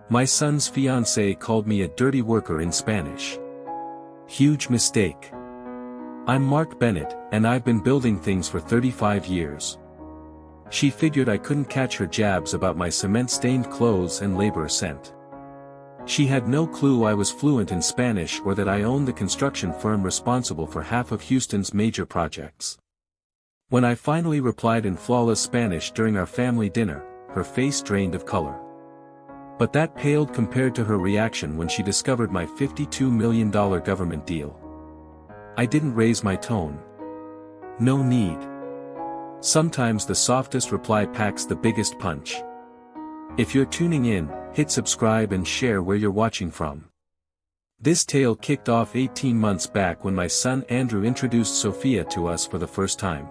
My son's fiancée called me a dirty worker in Spanish. Huge mistake. I'm Mark Bennett, and I've been building things for 35 years. She figured I couldn't catch her jabs about my cement-stained clothes and labor scent. She had no clue I was fluent in Spanish or that I owned the construction firm responsible for half of Houston's major projects. When I finally replied in flawless Spanish during our family dinner, her face drained of color. But that paled compared to her reaction when she discovered my $52 million government deal. I didn't raise my tone. No need. Sometimes the softest reply packs the biggest punch. If you're tuning in, hit subscribe and share where you're watching from. This tale kicked off 18 months back when my son Andrew introduced Sophia to us for the first time.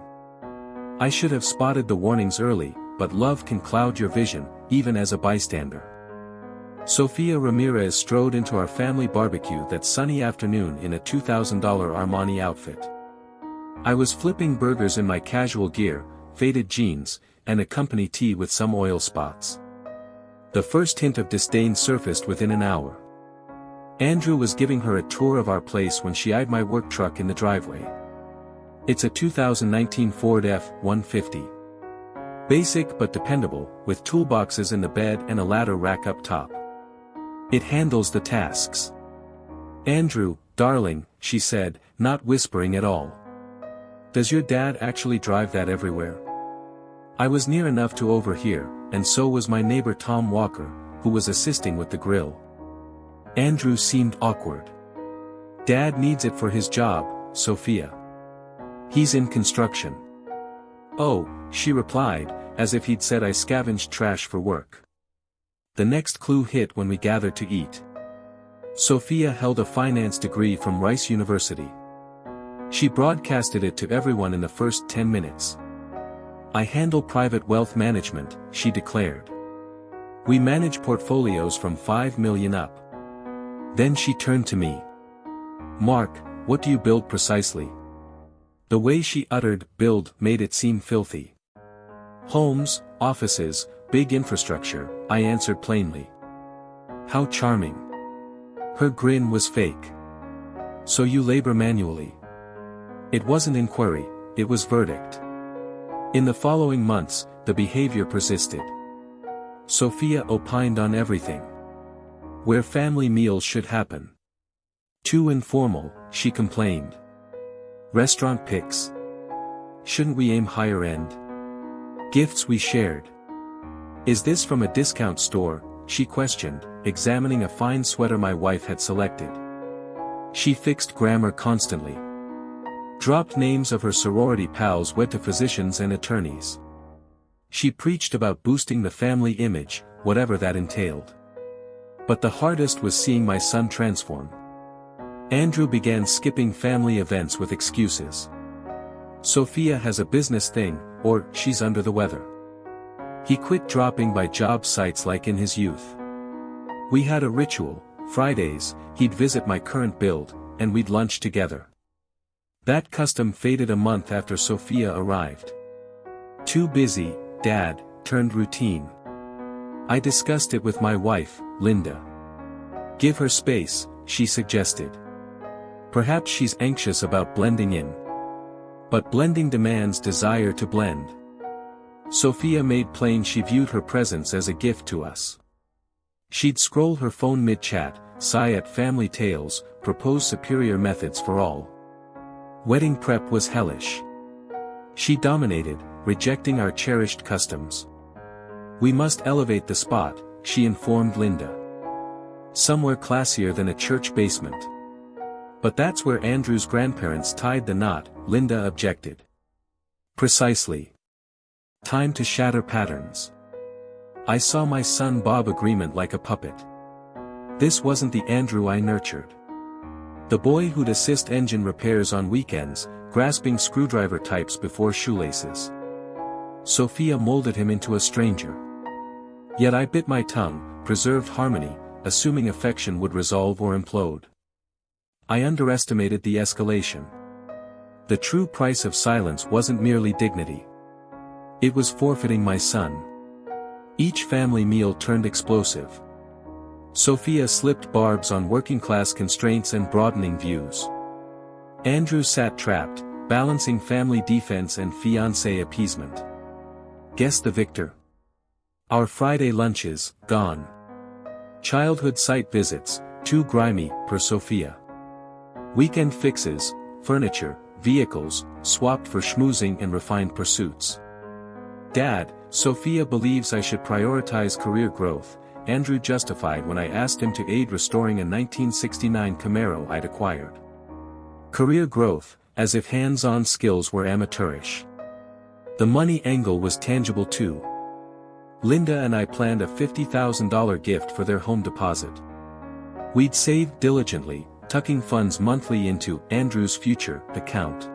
I should have spotted the warnings early, but love can cloud your vision, even as a bystander. Sophia Ramirez strode into our family barbecue that sunny afternoon in a $2,000 Armani outfit. I was flipping burgers in my casual gear, faded jeans, and a company tee with some oil spots. The first hint of disdain surfaced within an hour. Andrew was giving her a tour of our place when she eyed my work truck in the driveway. It's a 2019 Ford F-150. Basic but dependable, with toolboxes in the bed and a ladder rack up top. It handles the tasks. Andrew, darling, she said, not whispering at all. Does your dad actually drive that everywhere? I was near enough to overhear, and so was my neighbor Tom Walker, who was assisting with the grill. Andrew seemed awkward. Dad needs it for his job, Sophia. He's in construction. Oh, she replied, as if he'd said I scavenged trash for work. The next clue hit when we gathered to eat. Sophia held a finance degree from Rice University. She broadcasted it to everyone in the first 10 minutes. I handle private wealth management, she declared. We manage portfolios from 5 million up. Then she turned to me. Mark, what do you build precisely? The way she uttered build made it seem filthy. Homes, offices, big infrastructure, I answered plainly. How charming. Her grin was fake. So you labor manually. It wasn't inquiry, it was verdict. In the following months, the behavior persisted. Sophia opined on everything. Where family meals should happen. Too informal, she complained. Restaurant picks. Shouldn't we aim higher end? Gifts we shared. Is this from a discount store, she questioned, examining a fine sweater my wife had selected. She fixed grammar constantly. Dropped names of her sorority pals wed to physicians and attorneys. She preached about boosting the family image, whatever that entailed. But the hardest was seeing my son transform. Andrew began skipping family events with excuses. Sophia has a business thing, or she's under the weather. He quit dropping by job sites like in his youth. We had a ritual. Fridays, he'd visit my current build, and we'd lunch together. That custom faded a month after Sophia arrived. Too busy, Dad, turned routine. I discussed it with my wife, Linda. Give her space, she suggested. Perhaps she's anxious about blending in. But blending demands desire to blend. Sophia made plain she viewed her presence as a gift to us. She'd scroll her phone mid-chat, sigh at family tales, propose superior methods for all. Wedding prep was hellish. She dominated, rejecting our cherished customs. We must elevate the spot, she informed Linda. Somewhere classier than a church basement. But that's where Andrew's grandparents tied the knot, Linda objected. Precisely. Time to shatter patterns. I saw my son Bob agreement like a puppet. This wasn't the Andrew I nurtured. The boy who'd assist engine repairs on weekends, grasping screwdriver types before shoelaces. Sophia molded him into a stranger. Yet I bit my tongue, preserved harmony, assuming affection would resolve or implode. I underestimated the escalation. The true price of silence wasn't merely dignity. It was forfeiting my son. Each family meal turned explosive. Sophia slipped barbs on working-class constraints and broadening views. Andrew sat trapped, balancing family defense and fiancé appeasement. Guess the victor. Our Friday lunches, gone. Childhood site visits, too grimy, per Sophia. Weekend fixes, furniture, vehicles, swapped for schmoozing and refined pursuits. Dad, Sophia believes I should prioritize career growth, Andrew justified when I asked him to aid restoring a 1969 Camaro I'd acquired. Career growth, as if hands-on skills were amateurish. The money angle was tangible too. Linda and I planned a $50,000 gift for their home deposit. We'd saved diligently, tucking funds monthly into Andrew's future account.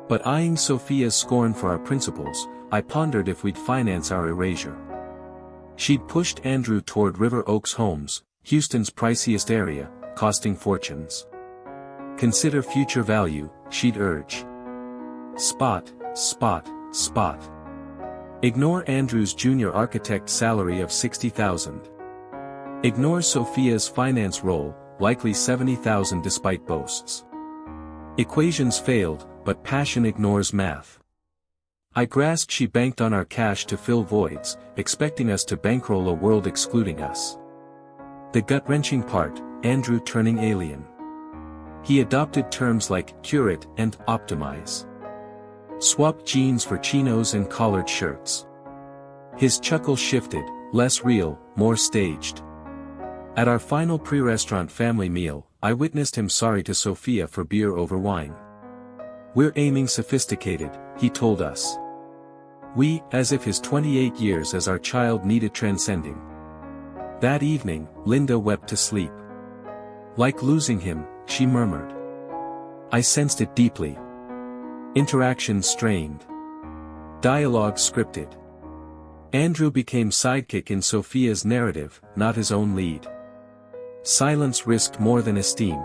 But eyeing Sophia's scorn for our principles, I pondered if we'd finance our erasure. She'd pushed Andrew toward River Oaks Homes, Houston's priciest area, costing fortunes. Consider future value, she'd urge. Spot, spot, spot. Ignore Andrew's junior architect salary of $60,000. Ignore Sophia's finance role, likely $70,000 despite boasts. Equations failed, but passion ignores math. I grasped she banked on our cash to fill voids, expecting us to bankroll a world excluding us. The gut-wrenching part, Andrew turning alien. He adopted terms like curate and optimize. Swapped jeans for chinos and collared shirts. His chuckle shifted, less real, more staged. At our final pre-restaurant family meal, I witnessed him sorry to Sophia for beer over wine. We're aiming sophisticated, he told us. We, as if his 28 years as our child needed transcending. That evening, Linda wept to sleep. Like losing him, she murmured. I sensed it deeply. Interaction strained. Dialogue scripted. Andrew became sidekick in Sophia's narrative, not his own lead. Silence risked more than esteem.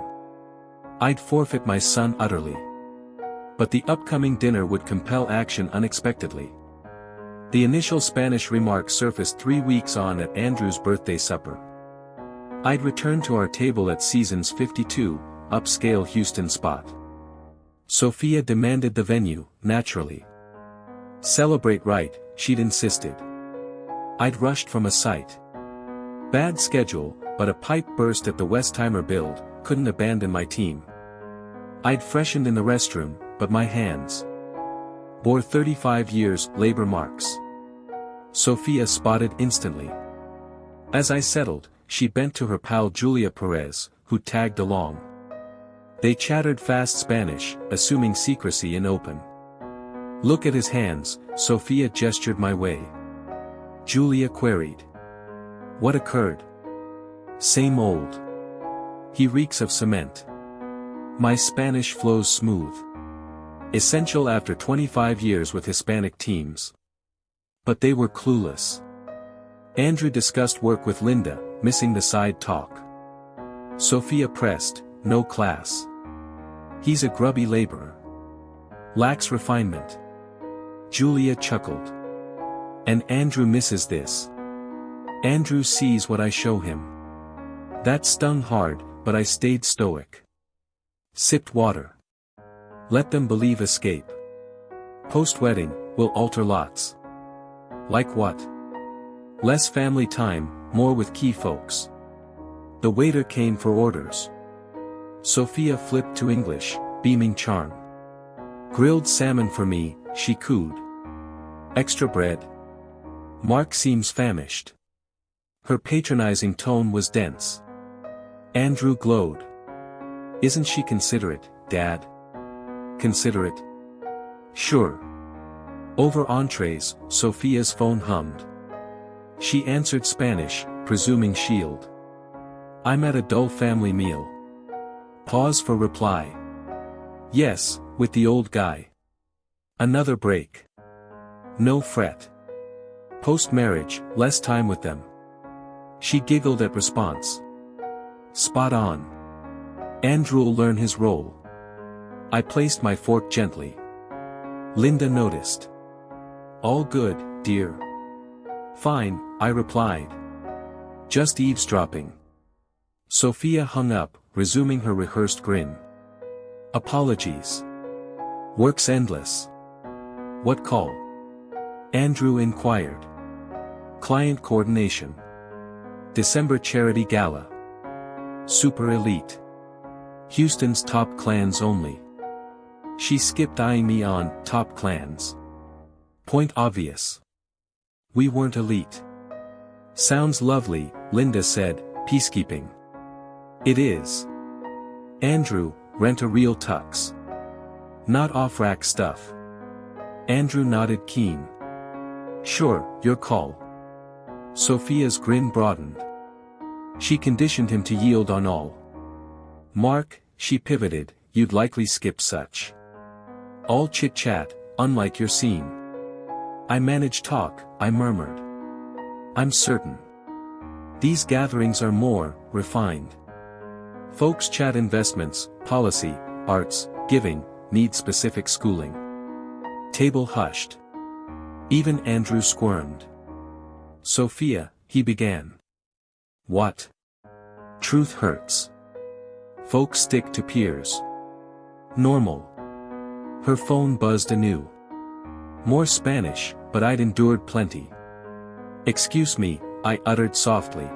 I'd forfeit my son utterly. But the upcoming dinner would compel action unexpectedly. The initial Spanish remark surfaced 3 weeks on at Andrew's birthday supper. I'd returned to our table at Seasons 52, upscale Houston spot. Sophia demanded the venue, naturally. Celebrate right, she'd insisted. I'd rushed from a site. Bad schedule, but a pipe burst at the Westheimer build, couldn't abandon my team. I'd freshened in the restroom, but my hands bore 35 years' labor marks. Sophia spotted instantly. As I settled, she bent to her pal Julia Perez, who tagged along. They chattered fast Spanish, assuming secrecy in open. Look at his hands, Sophia gestured my way. Julia queried. What occurred? Same old. He reeks of cement. My Spanish flows smooth. Essential after 25 years with Hispanic teams. But they were clueless. Andrew discussed work with Linda, missing the side talk. Sophia pressed, no class. He's a grubby laborer. Lacks refinement. Julia chuckled. And Andrew misses this. Andrew sees what I show him. That stung hard, but I stayed stoic. Sipped water. Let them believe escape. Post-wedding, we'll alter lots. Like what? Less family time, more with key folks. The waiter came for orders. Sophia flipped to English, beaming charm. Grilled salmon for me, she cooed. Extra bread? Mark seems famished. Her patronizing tone was dense. Andrew glowed. Isn't she considerate, Dad? Considerate? Sure. Over entrees, Sophia's phone hummed. She answered Spanish, presuming shield. I'm at a dull family meal. Pause for reply. Yes, with the old guy. Another break. No fret. Post-marriage, less time with them. She giggled at response. Spot on. Andrew'll learn his role. I placed my fork gently. Linda noticed. All good, dear. Fine, I replied. Just eavesdropping. Sophia hung up, resuming her rehearsed grin. Apologies. Work's endless. What call? Andrew inquired. Client coordination. December charity gala. Super elite. Houston's top clans only. She skipped eyeing me on top clans. Point obvious. We weren't elite. Sounds lovely, Linda said, peacekeeping. It is. Andrew, rent a real tux. Not off-rack stuff. Andrew nodded keen. Sure, your call. Sophia's grin broadened. She conditioned him to yield on all. Mark, she pivoted, you'd likely skip such. All chit-chat, unlike your scene. I manage talk, I murmured. I'm certain. These gatherings are more refined. Folks chat investments, policy, arts, giving, need specific schooling. Table hushed. Even Andrew squirmed. Sophia, he began. What? Truth hurts. Folks stick to peers. Normal. Her phone buzzed anew. More Spanish, but I'd endured plenty. Excuse me, I uttered softly.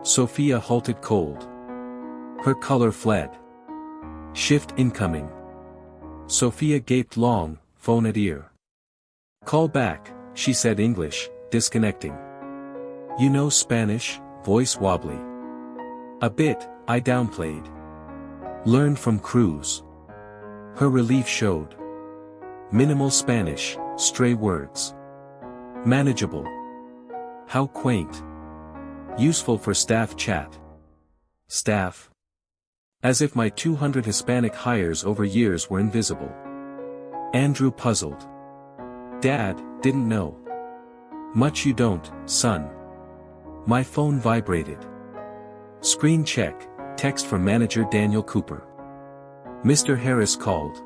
Sophia halted cold. Her color fled. Shift incoming. Sophia gaped long, phone at ear. Call back, she said English, disconnecting. You know Spanish, voice wobbly. A bit, I downplayed. Learned from Cruz. Her relief showed. Minimal Spanish, stray words. Manageable. How quaint. Useful for staff chat. Staff. As if my 200 Hispanic hires over years were invisible. Andrew puzzled. Dad, didn't know. Much you don't, son. My phone vibrated. Screen check, text from manager Daniel Cooper. Mr. Harris called.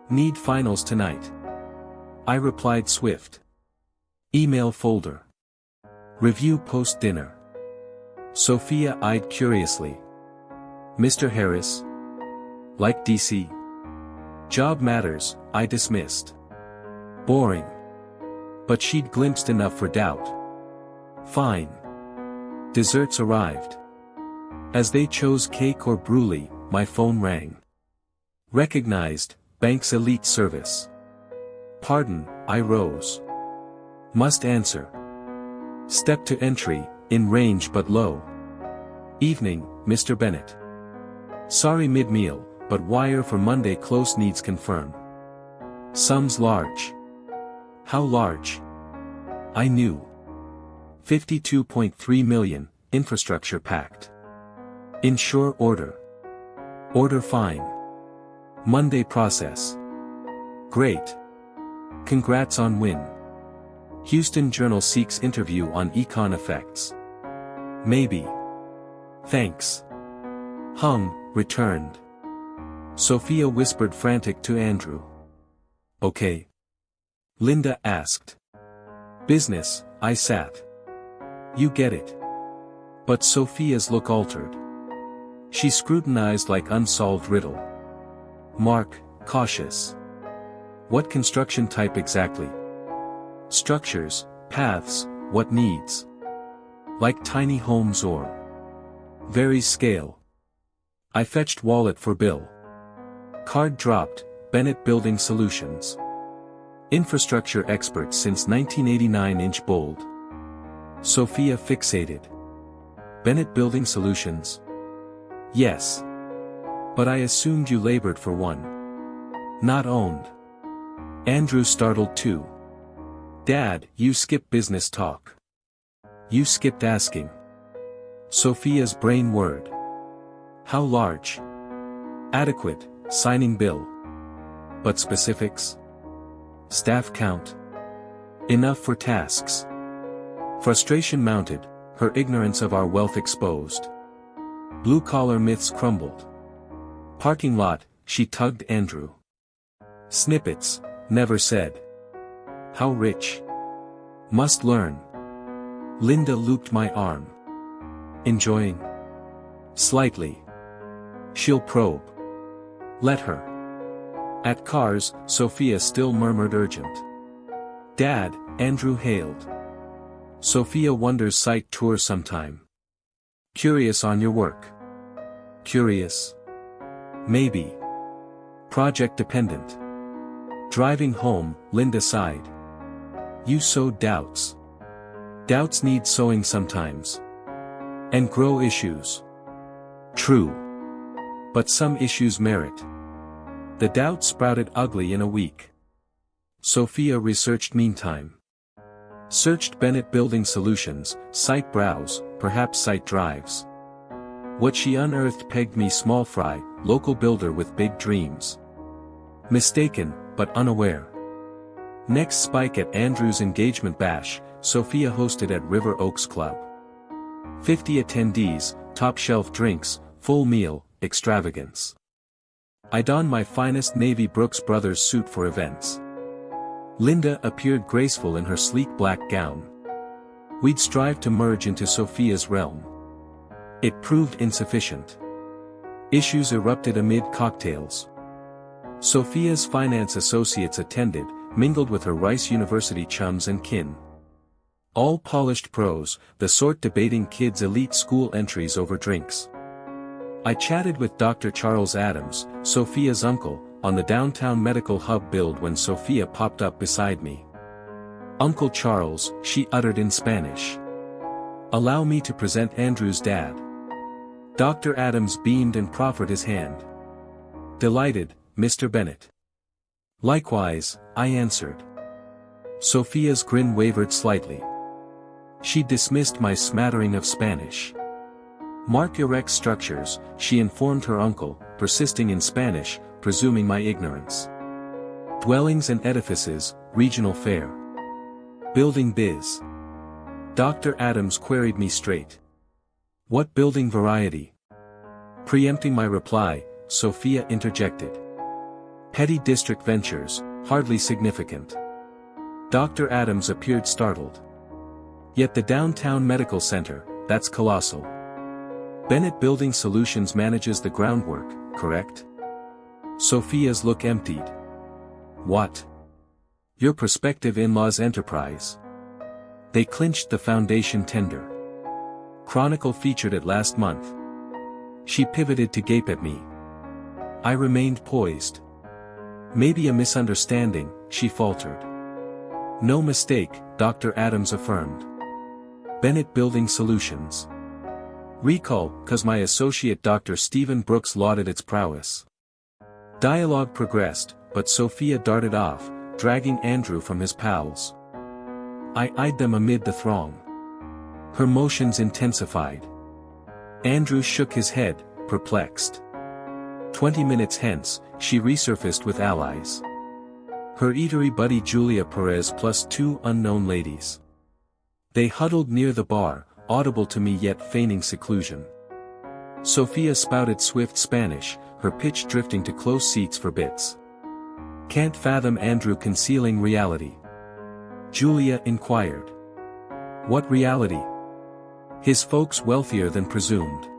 Need finals tonight. I replied swift. Email folder. Review post-dinner. Sophia eyed curiously. Mr. Harris? Like DC? Job matters, I dismissed. Boring. But she'd glimpsed enough for doubt. Fine. Desserts arrived. As they chose cake or brulee, my phone rang. Recognized, bank's elite service. Pardon, I rose. Must answer. Step to entry, in range but low. Evening, Mr. Bennett. Sorry mid-meal, but wire for Monday close needs confirm. Sums large. How large? I knew. 52.3 million, infrastructure packed. Insure order. Order fine. Monday process. Great. Congrats on win. Houston Journal seeks interview on econ effects. Maybe. Thanks. Hung, returned. Sophia whispered frantic to Andrew. Okay. Linda asked. Business, I sat. You get it. But Sophia's look altered. She scrutinized like unsolved riddle. Mark, cautious. What construction type exactly? Structures, paths, what needs? Like tiny homes or? Varies scale. I fetched wallet for bill. Card dropped, Bennett Building Solutions. Infrastructure expert since 1989 inch bold. Sophia fixated. Bennett Building Solutions? Yes. But I assumed you labored for one. Not owned. Andrew startled too. Dad, you skipped business talk. You skipped asking. Sophia's brain whirred. How large? Adequate, signing bill. But specifics? Staff count. Enough for tasks. Frustration mounted, her ignorance of our wealth exposed. Blue-collar myths crumbled. Parking lot, she tugged Andrew. Snippets, never said. How rich? Must learn. Linda looped my arm. Enjoying? Slightly. She'll probe. Let her. At cars, Sophia still murmured urgent. Dad, Andrew hailed. Sophia wonders site tour sometime. Curious on your work. Curious. Maybe. Project dependent. Driving home, Linda sighed. You sow doubts. Doubts need sowing sometimes. And grow issues. True. But some issues merit. The doubt sprouted ugly in a week. Sophia researched meantime. Searched Bennett Building Solutions, site browse, perhaps site drives. What she unearthed pegged me small fry, local builder with big dreams. Mistaken, but unaware. Next spike at Andrew's engagement bash, Sophia hosted at River Oaks Club. 50 attendees, top shelf drinks, full meal, extravagance. I donned my finest navy Brooks Brothers suit for events. Linda appeared graceful in her sleek black gown. We'd strive to merge into Sophia's realm. It proved insufficient. Issues erupted amid cocktails. Sophia's finance associates attended, mingled with her Rice University chums and kin. All polished pros, the sort debating kids' elite school entries over drinks. I chatted with Dr. Charles Adams, Sophia's uncle, on the downtown medical hub build when Sophia popped up beside me. Uncle Charles, she uttered in Spanish. Allow me to present Andrew's dad. Dr. Adams beamed and proffered his hand. Delighted, Mr. Bennett. Likewise, I answered. Sophia's grin wavered slightly. She dismissed my smattering of Spanish. Mark erect structures, she informed her uncle, persisting in Spanish, presuming my ignorance. Dwellings and edifices, regional fare. Building biz. Dr. Adams queried me straight. What building variety? Preempting my reply, Sophia interjected. Petty district ventures, hardly significant. Dr. Adams appeared startled. Yet the downtown medical center, that's colossal. Bennett Building Solutions manages the groundwork, correct? Sophia's look emptied. What? Your prospective in-laws enterprise. They clinched the foundation tender. Chronicle featured it last month. She pivoted to gape at me. I remained poised. Maybe a misunderstanding, she faltered. No mistake, Dr. Adams affirmed. Bennett Building Solutions. Recall, 'cause my associate Dr. Stephen Brooks lauded its prowess. Dialogue progressed, but Sophia darted off, dragging Andrew from his pals. I eyed them amid the throng. Her motions intensified. Andrew shook his head, perplexed. 20 minutes hence, she resurfaced with allies. Her eatery buddy Julia Perez plus 2 unknown ladies. They huddled near the bar, audible to me yet feigning seclusion. Sophia spouted swift Spanish, her pitch drifting to close seats for bits. Can't fathom Andrew concealing reality. Julia inquired. What reality? His folks wealthier than presumed.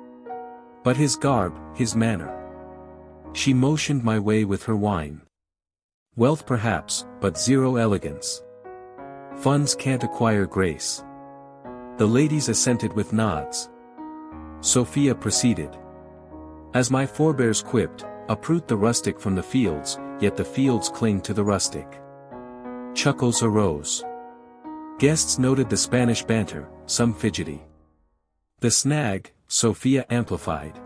But his garb, his manner. She motioned my way with her wine. Wealth perhaps, but zero elegance. Funds can't acquire grace. The ladies assented with nods. Sophia proceeded. As my forebears quipped, uproot the rustic from the fields, yet the fields cling to the rustic. Chuckles arose. Guests noted the Spanish banter, some fidgety. The snag, Sophia amplified.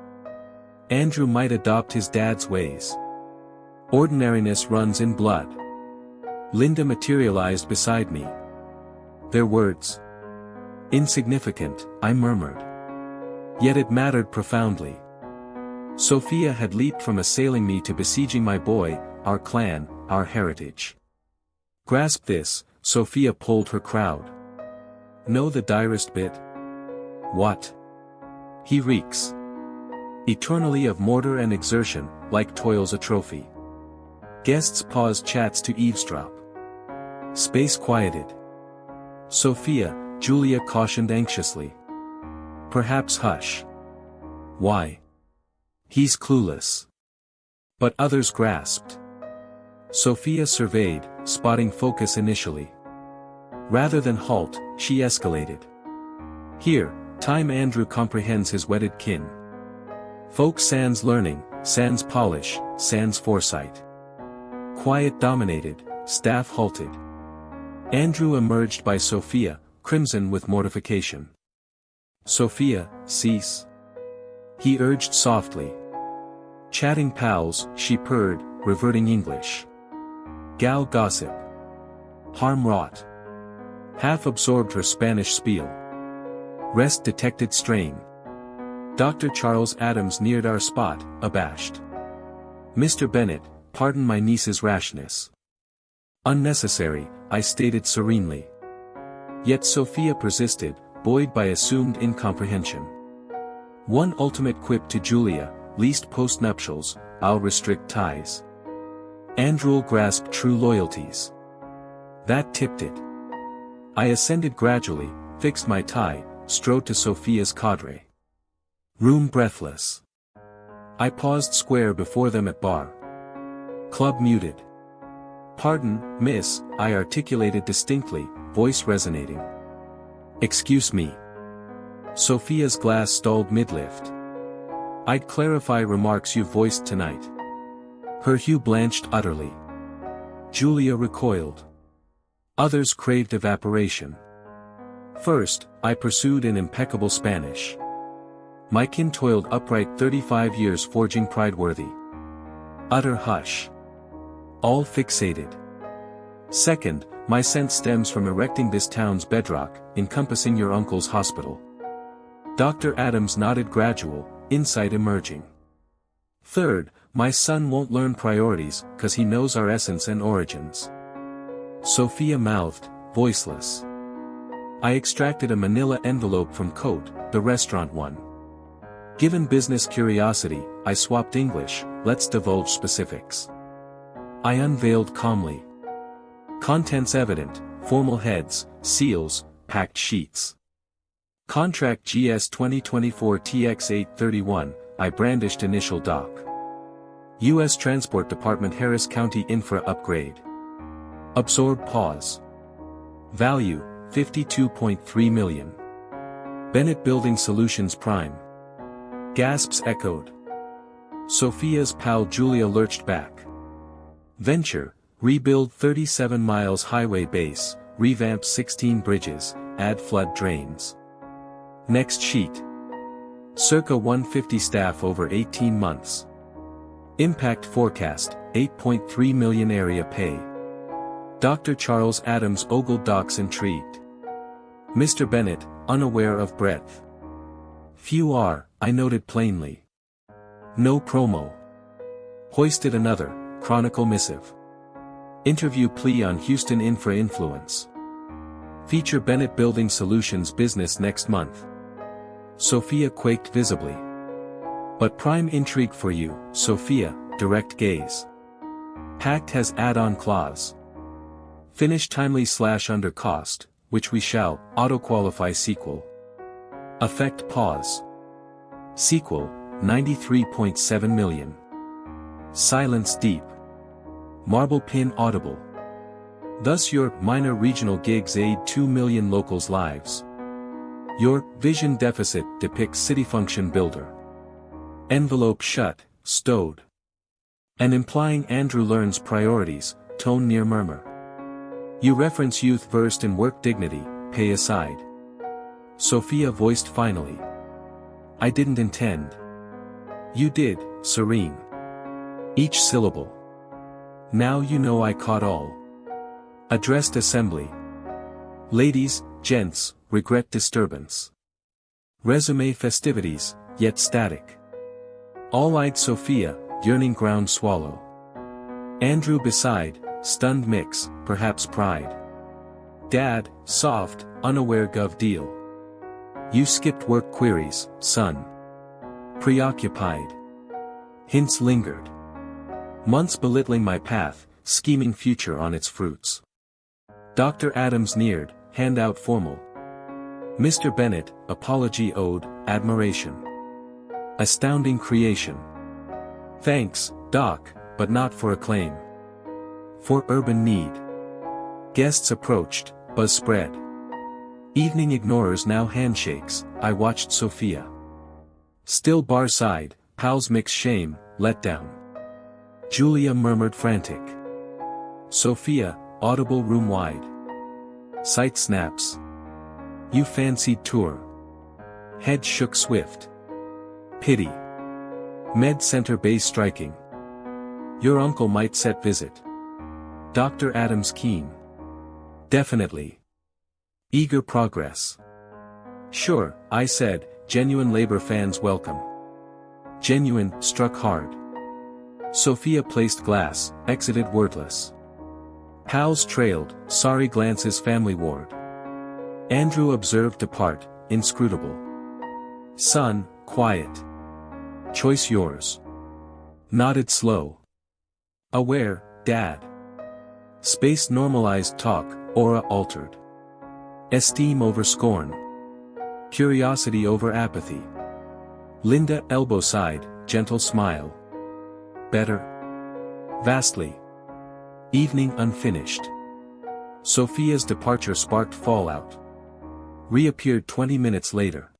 Andrew might adopt his dad's ways. Ordinariness runs in blood. Linda materialized beside me. Their words. Insignificant, I murmured. Yet it mattered profoundly. Sophia had leaped from assailing me to besieging my boy, our clan, our heritage. Grasp this, Sophia pulled her crowd. Know the direst bit? What? He reeks. Eternally of mortar and exertion, like toil's a trophy. Guests paused chats to eavesdrop. Space quieted. Sophia, Julia cautioned anxiously. Perhaps hush. Why? He's clueless. But others grasped. Sophia surveyed, spotting focus initially. Rather than halt, she escalated. Here, time Andrew comprehends his wedded kin. Folk sans learning, sans polish, sans foresight. Quiet dominated, staff halted. Andrew emerged by Sophia, crimson with mortification. Sophia, cease. He urged softly. Chatting pals, she purred, reverting English. Gal gossip. Harm wrought. Half absorbed her Spanish spiel. Rest detected strain. Dr. Charles Adams neared our spot, abashed. Mr. Bennet, pardon my niece's rashness. Unnecessary, I stated serenely. Yet Sophia persisted, buoyed by assumed incomprehension. One ultimate quip to Julia, least post-nuptials, I'll restrict ties. Andrew'll grasp true loyalties. That tipped it. I ascended gradually, fixed my tie, strode to Sophia's cadre. Room breathless. I paused square before them at bar. Club muted. Pardon, miss, I articulated distinctly, voice resonating. Excuse me. Sophia's glass stalled mid-lift. I'd clarify remarks you voiced tonight. Her hue blanched utterly. Julia recoiled. Others craved evaporation. First, I pursued in impeccable Spanish. My kin toiled upright 35 years forging pride-worthy. Utter hush. All fixated. Second, my sense stems from erecting this town's bedrock, encompassing your uncle's hospital. Dr. Adams nodded gradual, insight emerging. Third, my son won't learn priorities, 'cause he knows our essence and origins. Sophia mouthed, voiceless. I extracted a manila envelope from coat, the restaurant one. Given business curiosity, I swapped English, let's divulge specifics. I unveiled calmly. Contents evident, formal heads, seals, packed sheets. Contract GS 2024 TX831, I brandished initial doc. U.S. Transport Department Harris County Infra upgrade. Absorb pause. Value, $52.3 million. Bennett Building Solutions Prime. Gasps echoed. Sophia's pal Julia lurched back. Venture, rebuild 37 miles highway base, revamp 16 bridges, add flood drains. Next sheet. Circa 150 staff over 18 months. Impact forecast, 8.3 million area pay. Dr. Charles Adams ogled docs intrigued. Mr. Bennet, unaware of breadth. Few are, I noted plainly. No promo. Hoisted another, chronicle missive. Interview plea on Houston infra influence. Feature Bennett Building Solutions business next month. Sophia quaked visibly. But prime intrigue for you, Sophia, direct gaze. Pact has add-on clause. Finish timely / under cost, which we shall, auto-qualify sequel. Effect pause. Sequel, 93.7 million. Silence deep. Marble pin audible. Thus your minor regional gigs aid 2 million locals' lives. Your vision deficit depicts city function builder. Envelope shut, stowed. And implying Andrew learns priorities, tone near murmur. You reference youth versed in work dignity, pay aside. Sophia voiced finally. I didn't intend. You did, serene. Each syllable. Now you know I caught all. Addressed assembly. Ladies, gents, regret disturbance. Resume festivities, yet static. All-eyed Sophia, yearning ground swallow. Andrew beside, stunned mix, perhaps pride. Dad, soft, unaware gov deal. You skipped work queries, son. Preoccupied. Hints lingered. Months belittling my path, scheming future on its fruits. Dr. Adams neared, hand out formal. Mr. Bennet, apology owed, admiration. Astounding creation. Thanks, Doc, but not for acclaim. For urban need. Guests approached, buzz spread. Evening ignorers now handshakes, I watched Sophia. Still bar side, pals mix shame, let down. Julia murmured frantic. Sophia, audible room wide. Sight snaps. You fancied tour. Head shook swift. Pity. Med center base striking. Your uncle might set visit. Dr. Adams keen. Definitely. Eager progress. Sure, I said, genuine labor fans welcome. Genuine, struck hard. Sophia placed glass, exited wordless. Pals trailed, sorry glances family ward. Andrew observed depart, inscrutable. Son, quiet. Choice yours. Nodded slow. Aware, Dad. Space normalized talk, aura altered. Esteem over scorn. Curiosity over apathy. Linda elbow side, gentle smile. Better? Vastly. Evening unfinished. Sophia's departure sparked fallout. Reappeared 20 minutes later.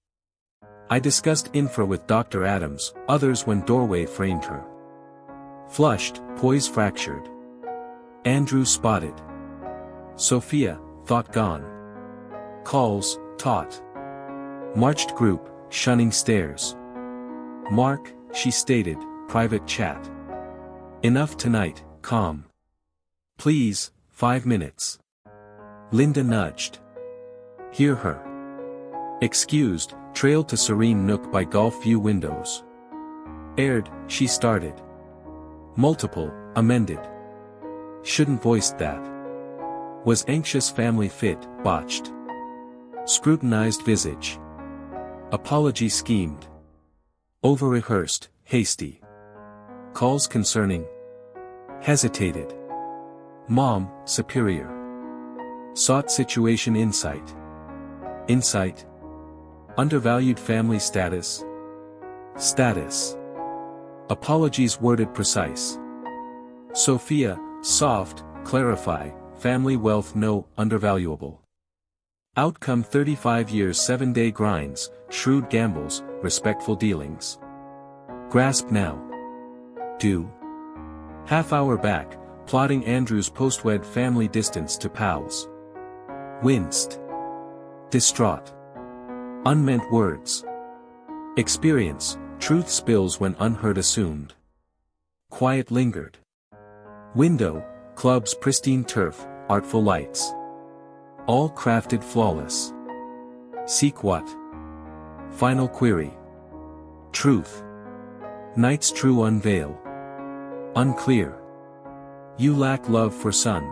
I discussed infra with Dr. Adams, others when doorway framed her. Flushed, poise fractured. Andrew spotted. Sophia, thought gone. Calls, taught. Marched group, shunning stairs. Mark, she stated, private chat. Enough tonight, calm. Please, 5 minutes. Linda nudged. Hear her. Excused, trailed to serene nook by golf view windows. Aired, she started. Multiple, amended. Shouldn't voiced that. Was anxious family fit, botched. Scrutinized visage. Apology schemed. Over-rehearsed, hasty. Calls concerning. Hesitated. Mom, superior. Sought situation insight. Insight. Undervalued family status. Status. Apologies worded precise. Sophia, soft, clarify, family wealth no, undervaluable. Outcome 35 years 7-day grinds, shrewd gambles, respectful dealings. Grasp now. Do. Half hour back, plotting Andrew's postwed family distance to pals. Winced. Distraught. Unmeant words. Experience, truth spills when unheard assumed. Quiet lingered. Window, club's pristine turf, artful lights. All crafted flawless. Seek what? Final query. Truth. Night's true unveil. Unclear. You lack love for son.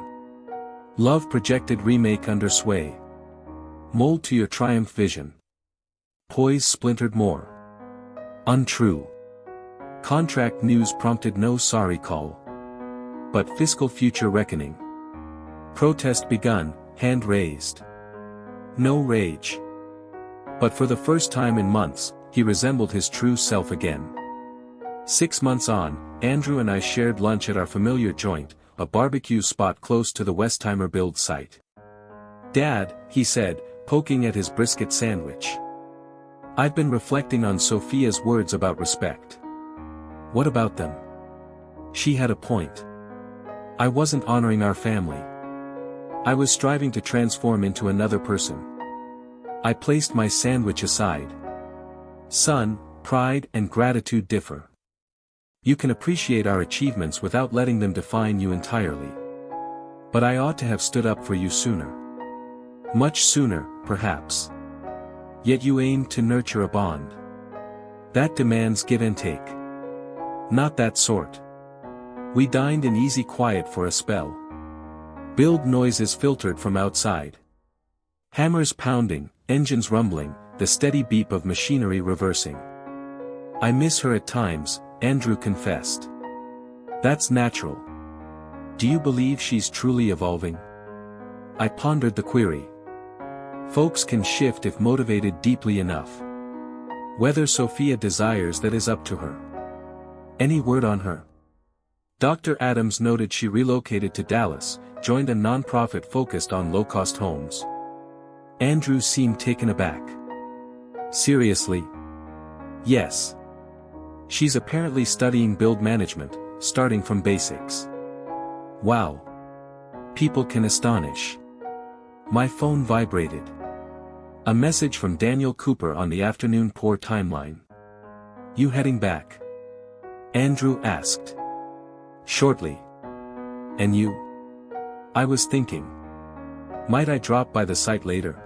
Love projected remake under sway. Mold to your triumph vision. Poise splintered more. Untrue. Contract news prompted no sorry call. But fiscal future reckoning. Protest begun, hand raised. No rage. But for the first time in months, he resembled his true self again. 6 months on, Andrew and I shared lunch at our familiar joint, a barbecue spot close to the Westheimer build site. Dad, he said, poking at his brisket sandwich. I've been reflecting on Sophia's words about respect. What about them? She had a point. I wasn't honoring our family. I was striving to transform into another person. I placed my sandwich aside. Son, pride and gratitude differ. You can appreciate our achievements without letting them define you entirely. But I ought to have stood up for you sooner. Much sooner, perhaps. Yet you aimed to nurture a bond. That demands give and take. Not that sort. We dined in easy quiet for a spell. Build noises filtered from outside. Hammers pounding, engines rumbling, the steady beep of machinery reversing. I miss her at times, Andrew confessed. That's natural. Do you believe she's truly evolving? I pondered the query. Folks can shift if motivated deeply enough. Whether Sophia desires that is up to her. Any word on her? Dr. Adams noted she relocated to Dallas, joined a non-profit focused on low-cost homes. Andrew seemed taken aback. Seriously? Yes. She's apparently studying build management, starting from basics. Wow. People can astonish. My phone vibrated. A message from Daniel Cooper on the afternoon pour timeline. You heading back? Andrew asked. Shortly. And you? I was thinking. Might I drop by the site later?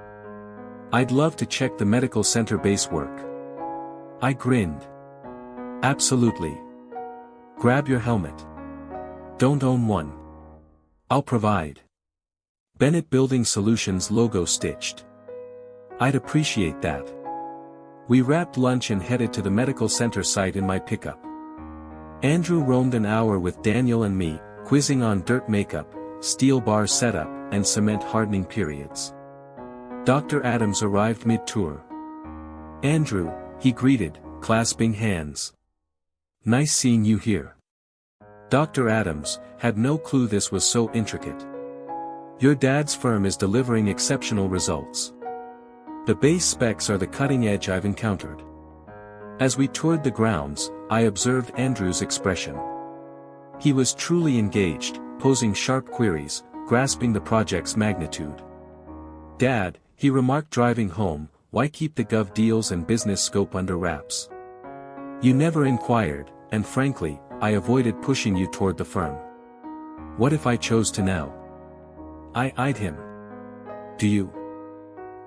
I'd love to check the medical center base work. I grinned. Absolutely. Grab your helmet. Don't own one. I'll provide. Bennett Building Solutions logo stitched. I'd appreciate that. We wrapped lunch and headed to the medical center site in my pickup. Andrew roamed an hour with Daniel and me, quizzing on dirt makeup, steel bar setup, and cement hardening periods. Dr. Adams arrived mid-tour. Andrew, he greeted, clasping hands. Nice seeing you here. Dr. Adams had no clue this was so intricate. Your dad's firm is delivering exceptional results. The base specs are the cutting edge I've encountered. As we toured the grounds, I observed Andrew's expression. He was truly engaged, posing sharp queries, grasping the project's magnitude. Dad, he remarked driving home, why keep the gov deals and business scope under wraps? You never inquired, and frankly, I avoided pushing you toward the firm. What if I chose to now? I eyed him. Do you?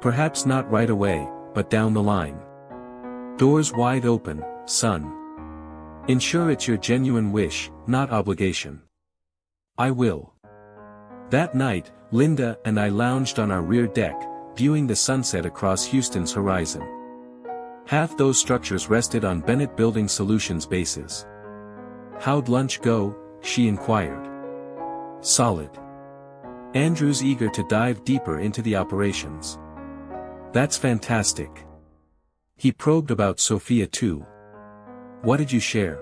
Perhaps not right away, but down the line. Doors wide open, son. Ensure it's your genuine wish, not obligation. I will. That night, Linda and I lounged on our rear deck, viewing the sunset across Houston's horizon. Half those structures rested on Bennett Building Solutions bases. How'd lunch go? She inquired. Solid. Andrew's eager to dive deeper into the operations. That's fantastic. He probed about Sophia too. What did you share?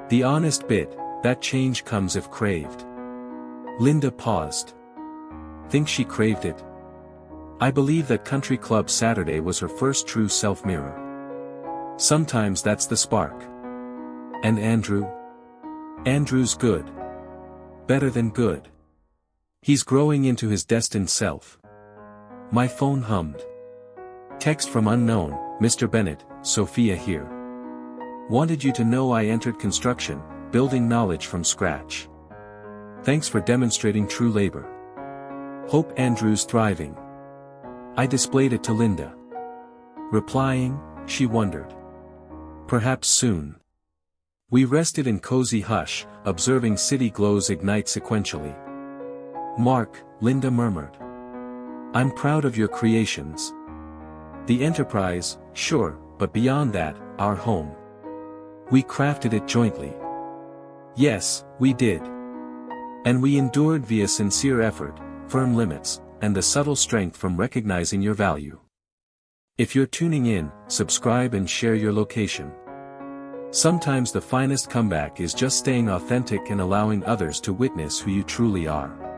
The honest bit, that change comes if craved. Linda paused. Think she craved it? I believe that Country Club Saturday was her first true self-mirror. Sometimes that's the spark. And Andrew? Andrew's good. Better than good. He's growing into his destined self. My phone hummed. Text from unknown, Mr. Bennett, Sophia here. Wanted you to know I entered construction, building knowledge from scratch. Thanks for demonstrating true labor. Hope Andrew's thriving. I displayed it to Linda. Replying, she wondered. Perhaps soon. We rested in cozy hush, observing city glows ignite sequentially. Mark, Linda murmured. I'm proud of your creations. The enterprise, sure, but beyond that, our home. We crafted it jointly. Yes, we did. And we endured via sincere effort, firm limits, and the subtle strength from recognizing your value. If you're tuning in, subscribe and share your location. Sometimes the finest comeback is just staying authentic and allowing others to witness who you truly are.